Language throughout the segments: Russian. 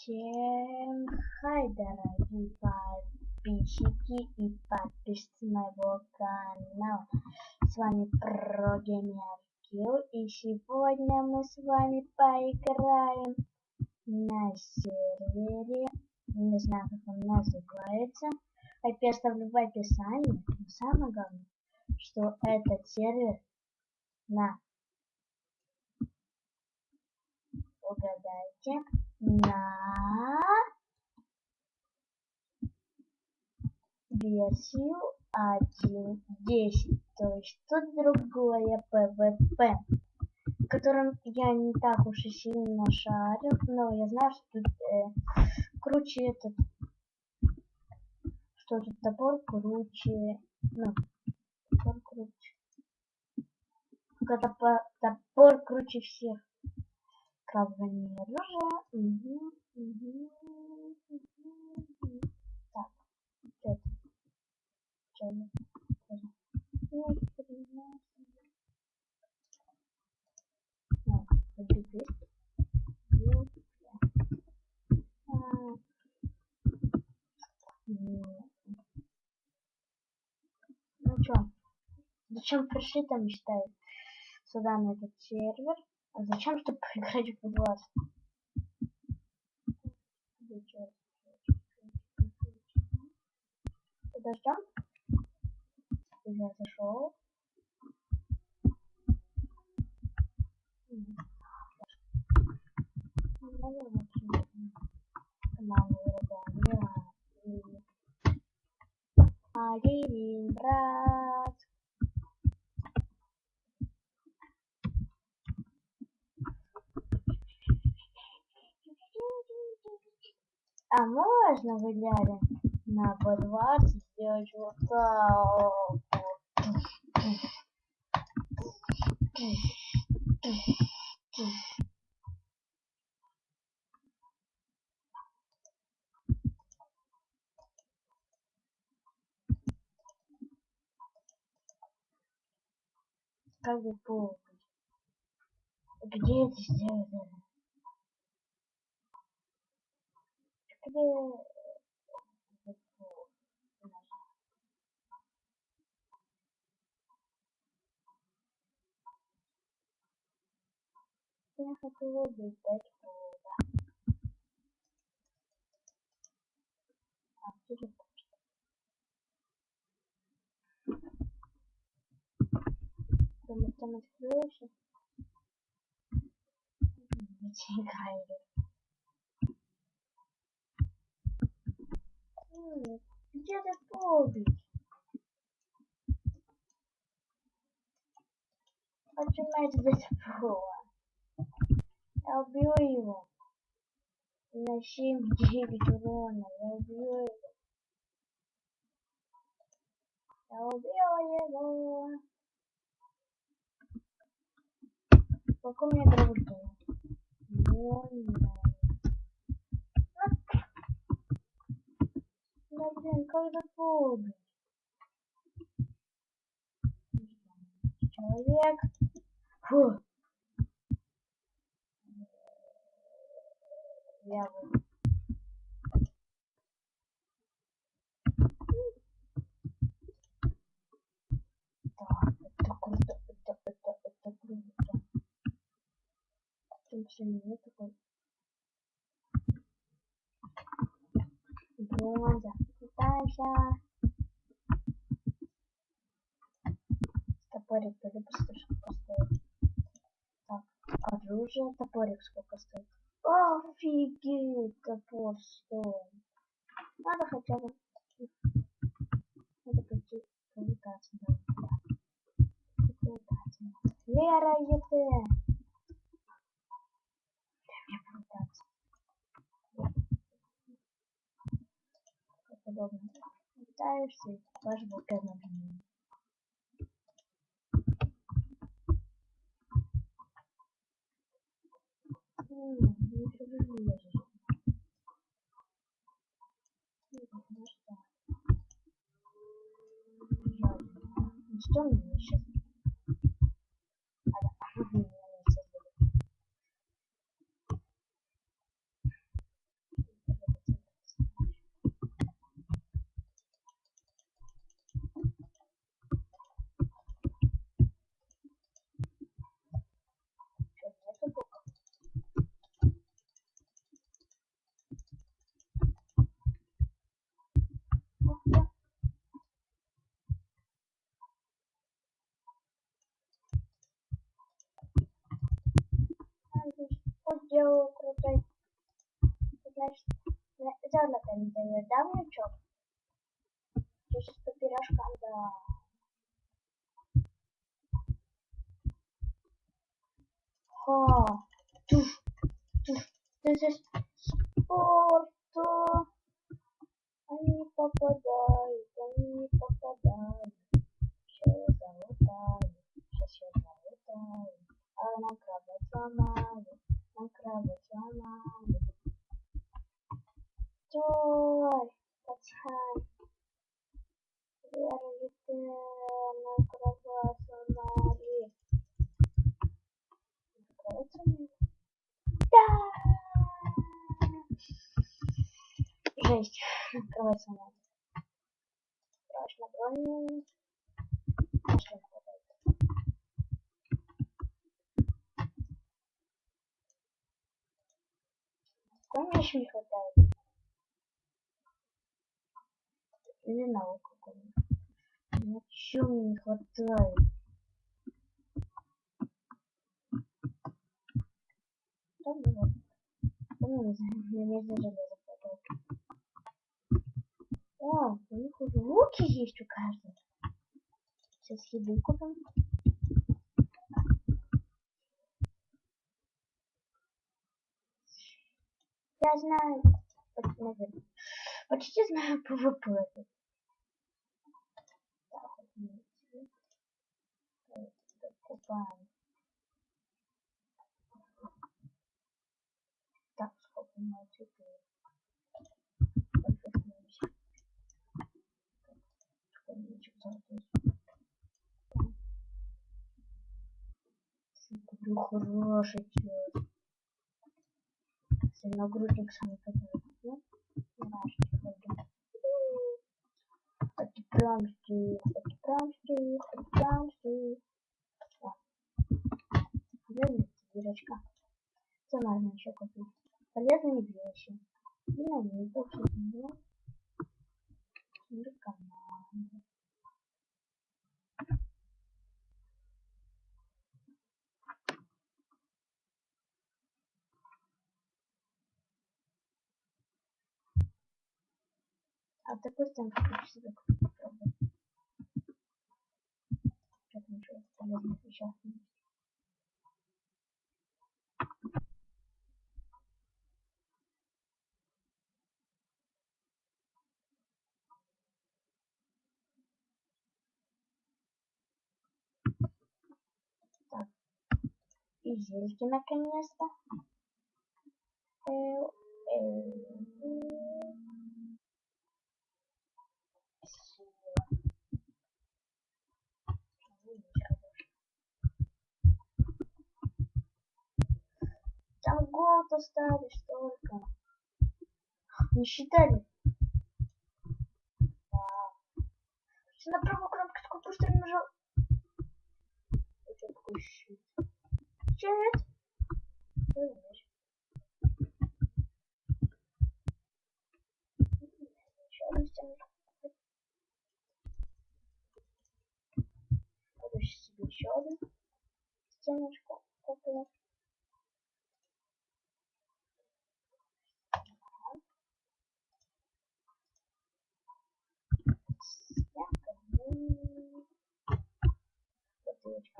Всем хай, дорогие подписчики и подписчицы моего канала. С вами ProGamerKill, и сегодня мы с вами поиграем на сервере, не знаю, как он называется. Я оставлю в описании. Но самое главное, что этот сервер на, угадайте, на версию 1.10, то есть тут другое PvP, в котором я не так уж и сильно шарю, но я знаю, что тут круче этот, что тут топор круче, ну, топор круче, топор круче всех. Кровавое оружие. Так, это. Ну чё, зачем пришли там, считаю, сюда на этот сервер? А зачем, чтобы поиграть в вас? Подождем. Я зашел. Один раз. А можно в идеале на B20 сделать вот так вот. Как бы пол. Где это сделать? Где я хочу выбить пол, да. А, где там открылся? Где ты побить? Почему здесь пола? Я убью его. На 7-9 урона. Я убью его. Я убил его. Сколько у меня дробы? Да блин, как же побить? Человек. Фу. Я вот. Да, это круто, это круто. Там все не такой. Бронза. Пытаемся. Топорик тоже быстро поставить. Так, оружие, топорик сколько стоит? Офигеть, топор стоит. Надо хотя бы. Надо пойти повитаться. Лера, ЕТ. Мне повитаться. Как удобно. Витаешься и ваш блокет нажимаешь. Что мне сейчас? делаю крутой. Значит, золото не дает, да, внучок? Ты сейчас по пирожкам, да. Ха. Туф, туф. Это же спорт. Они не попадают, они не попадают. Сейчас я залутаю, сейчас я залутаю. А нам кровать сломали, нам кровать сломали. Стой, пацан. Верните, нам кровать сломали. Кровать сломали? Да! Жесть, кровать сломали. Страшно, броню. Нашли хватает. Какой мне еще не хватает? Не знаю, какой. Ничего мне не хватает. Да, ну вот. Да, ну, не знаю, мне везде железо хватает. О, у них уже луки есть у каждого. Сейчас еду купим. Я знаю, наверное, почти знаю ПВП. Так, вот, купаем. Так, сколько у меня цветы. Хороший цвет. Нагрудник самый который. Это прям стих, это прям стих, это прям стих. Дверь, дырочка. Что можно еще купить? Полезные вещи. Динамит, все. Мир команды. А допустим, хочу себе попробовать. Что-то ничего полезных вещах нет. Так. И зельки наконец-то. Там голод остались только. Не считали? Все на правую кнопку такой быстро нажал. Это такой щит. Щит. Еще одну стеночку. Буду себе еще одну стеночку куплю. Бутылочка.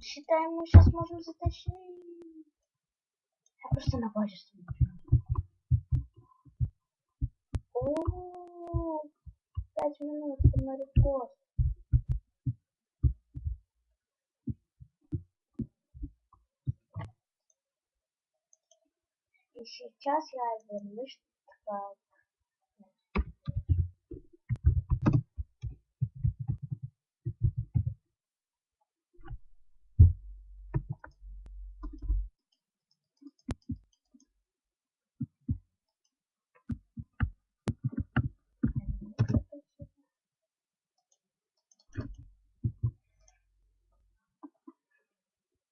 Считаем, мы сейчас можем затащить. Я просто на базе стою. О, 5 минут, это мой рекорд. И сейчас я вернусь к...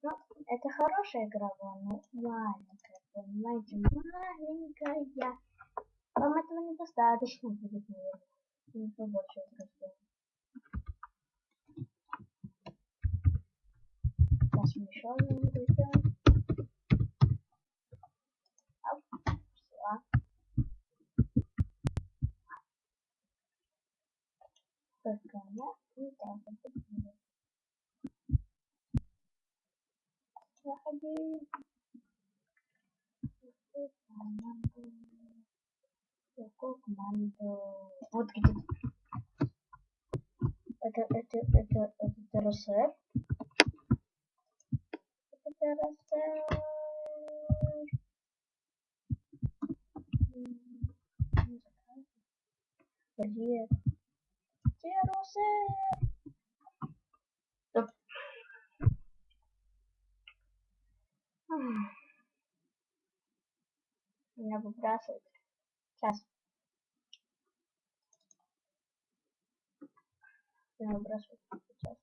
Ну, это хорошая игра была, но маленькая, понимаете, маленькая. Вам этого недостаточно будет, наверное. Не побольше возрождения. Сейчас мы еще одну сделаем. Все. Только она не так вот будет. Заходи. Какую команду? Вот где. Это ТРСР. Это ТРСР. Привет. ТРСР. Стоп. Меня выбрасывает. Сейчас. Меня выбрасывает. Сейчас.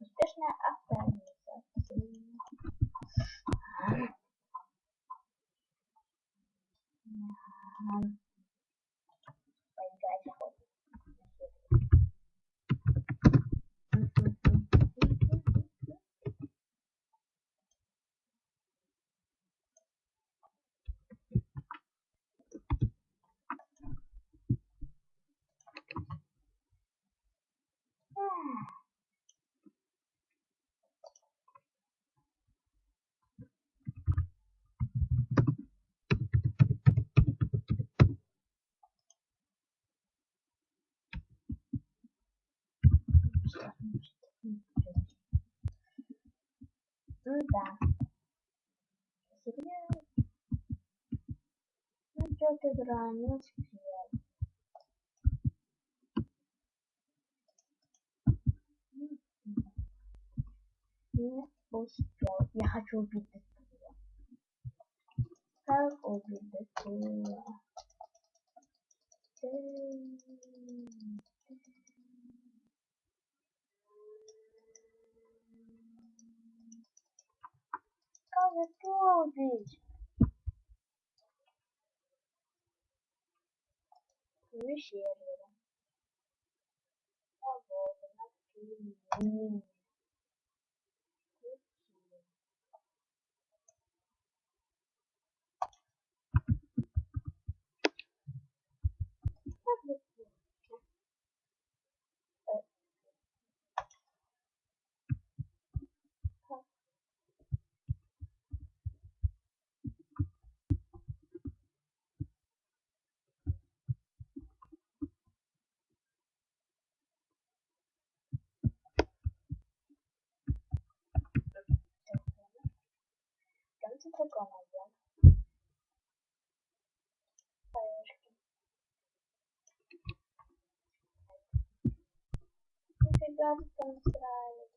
Успешная авторизация. Поиграть охотно. Ну да. Серьезно? Ну что ты игра, не успел. Не успел. Я хочу убить Дэдпула. Как убить Дэдпула? Как это убить? Ну сервера. А вот она. Конце дракона, да? Поешки. Нифига ты там устраивает.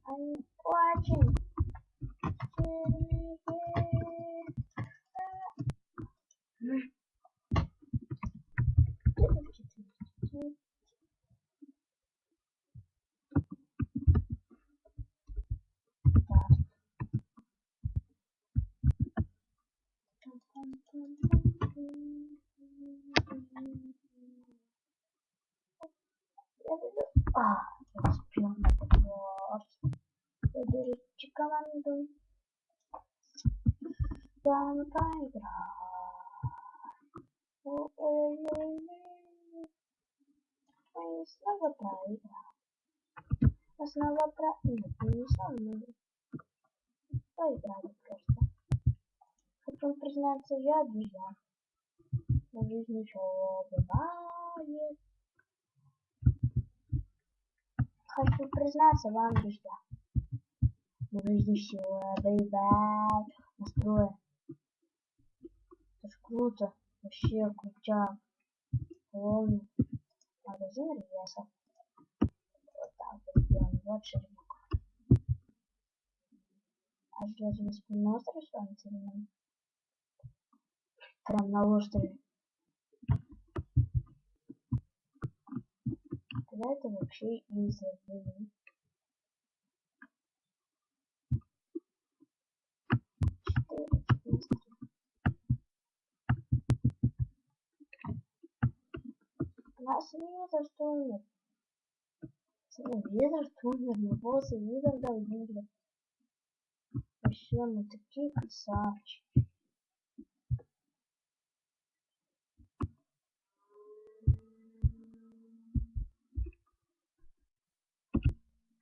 I'm watching. Я успел на босс. Выберите команду. Там поиграть. Мы снова проиграли. Мы снова проиграли. Не снова, мы проиграли просто. Хочу признаться, я друзья. Но в жизни ничего бывает. Хочу признаться вам, друзья. Но в жизни все бывает. Настрой. Это ж круто. Вообще крутяк. Полный магазин рельефа. Вот так вот сделаем. Вот шербук. А железо на спинном острове останется или нет? Прям на острове. Тогда это вообще изи. Нас виза что умер. Виза что умер. Мы боссы виза долбили. Вообще мы такие красавчики.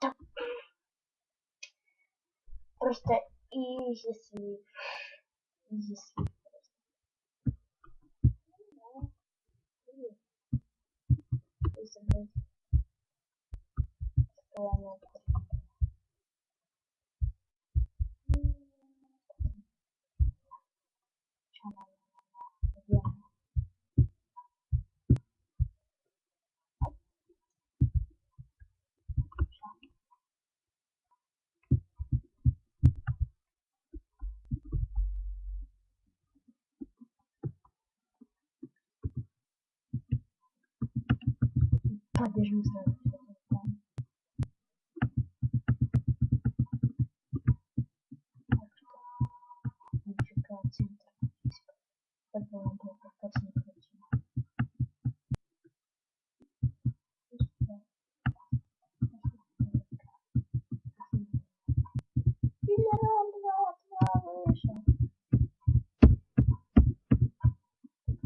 Так. Просто изи слив. Изи слив. Что оно побежим сразу. Нифига, центр. Это было как не крутимо. Филерон 2 вышел.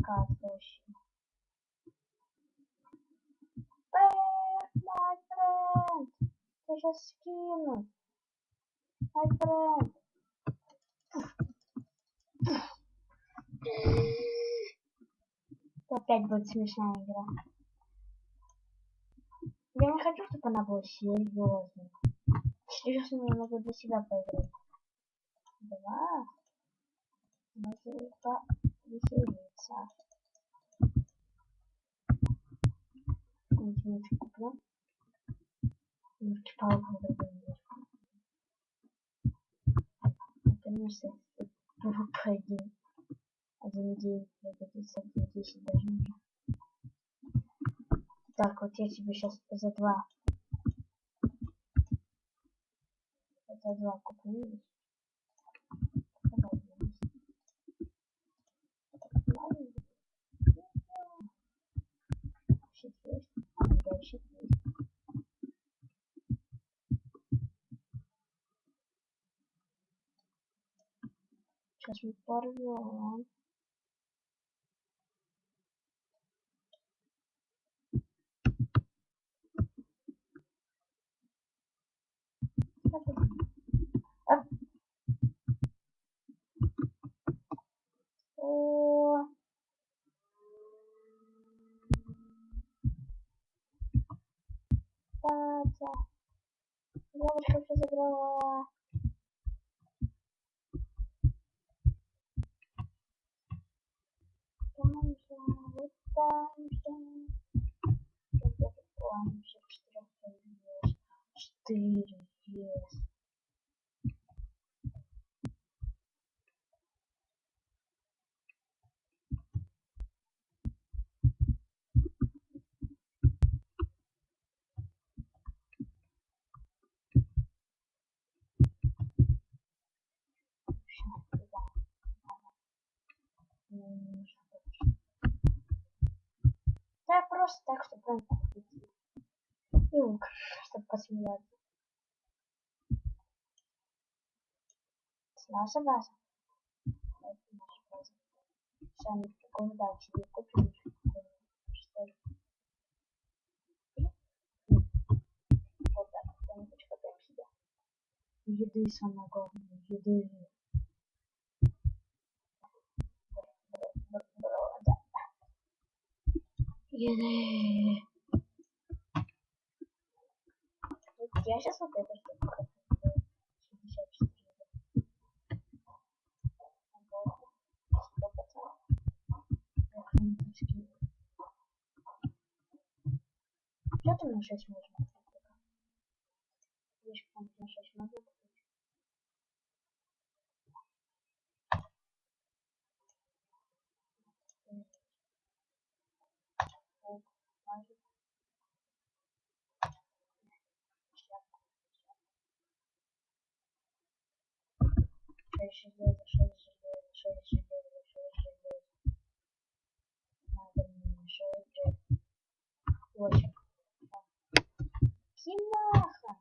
Как вообще? My friend! Я сейчас скину. My friend! Опять будет смешная игра. Я не хочу, чтобы она была серьезной. Серьезно, я могу для себя поиграть. Два. Можно повеселиться. Ничего куплю. Палку другой мир. Конечно, PvP 1.9 пригодится, 10 даже нужно. Так, вот я тебе сейчас за 2. Это 2 куплю. Щит есть. Да, щит есть. Сейчас мы порвем. О, Катя. Девочка все забрала. Там же, вот там же. Я тоже помню, что 4 есть. Да просто так, чтобы прям купить. И лук, чтобы посмеяться. Наша база. Это наша база. Сами так себе купим. Что ли? Вот так, кто-нибудь купим себе. Еды самое главное, еды. Да. Еды. Я сейчас вот это что-то 64. Что-то на 6 можно купить. Видишь, там на 6 можно купить. Шесть железа, 6 надо мне 6, 8. Кимаха!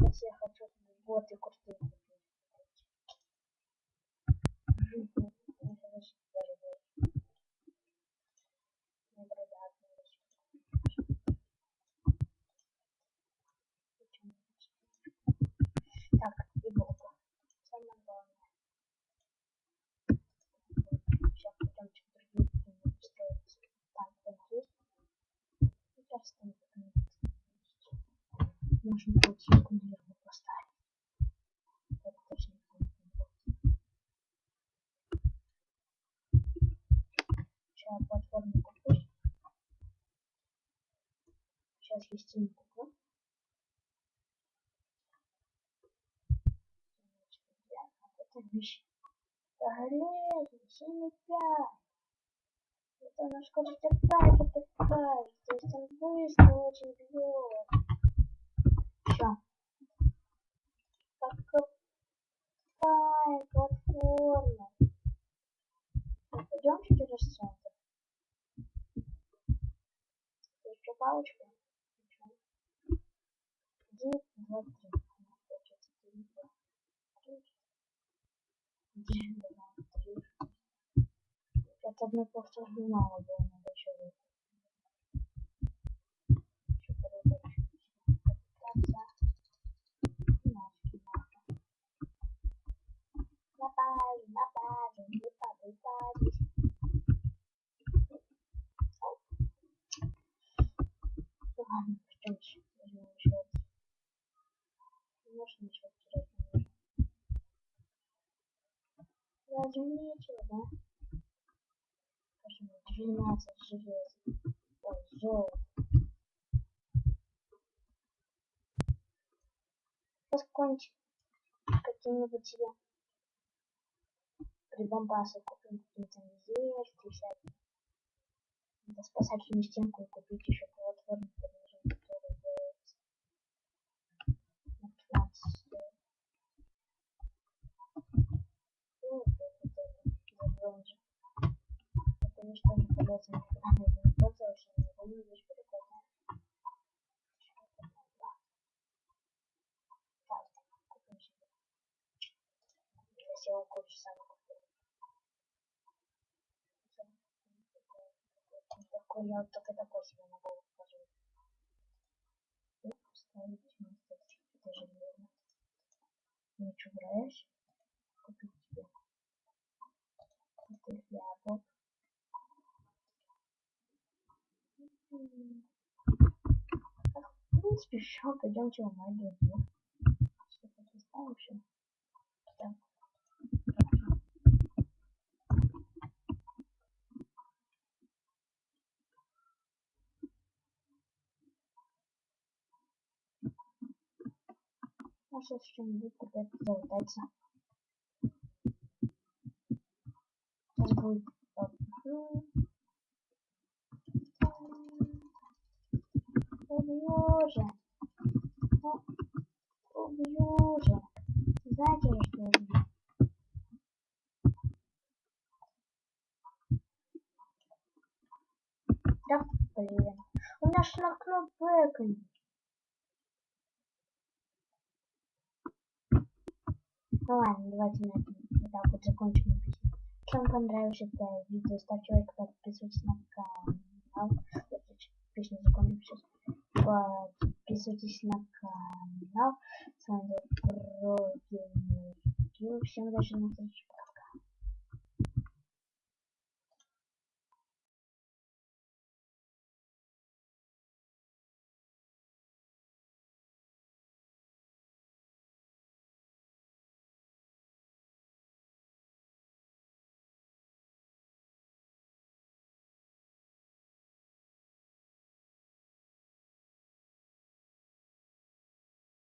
Если я хочу вот и крутые купить. Так, и булку. Самое главное. Сейчас потом что-то другие строится. Там есть. Сейчас там можно будет секунду его поставить. Это точно будет. Сейчас платформу куплю. Сейчас я Steam куплю. Это вещь. Полезно, 7,5. Это на скорость атаки такая. То есть он быстро очень бьет. Все. Покупаем платформу. Пойдем через центр. Еще палочка. 1, 2, 3. 1, 2, 3. Это одно повторное мало было, надо еще выйти. Еще передачу. На базе, не падай, падай. Ладно, пойдем еще. Возьмем еще раз. Можно ничего терять не нужно. Разве нечего, да? Скажем, 12 желез. Ой, золото. Поскончик. Какие-нибудь себе прибамбасы купим, какие-то везде, всякие. Надо спасательную стенку и купить еще платформу, которая делается на 15 стоит. И вот это бронза. Это вещь тоже полезная, никогда на это не пользовалась, но я думаю, вещь прикольная. Так, купим себе. Если он хочет сам купить. Такой я вот только такой себе могу положить. И поставить монстр. Это же верно. Ничего брать. Купить себе. Крутых яблок. В принципе, все, пойдемте в мой друг. Что-то поставим еще. Так. А сейчас что-нибудь куда-то залутаться. Сейчас будет. Убью же. Убью же. Знаете же, что я убью? Да, блин. У меня же на окно бэкон. Ну ладно, давайте на этом так вот закончим видео. Если вам понравилось это видео, ставьте лайк, подписывайтесь на канал. Песню закончим сейчас. Подписывайтесь на канал. С вами был Про Геймер. Всем удачи на встречу.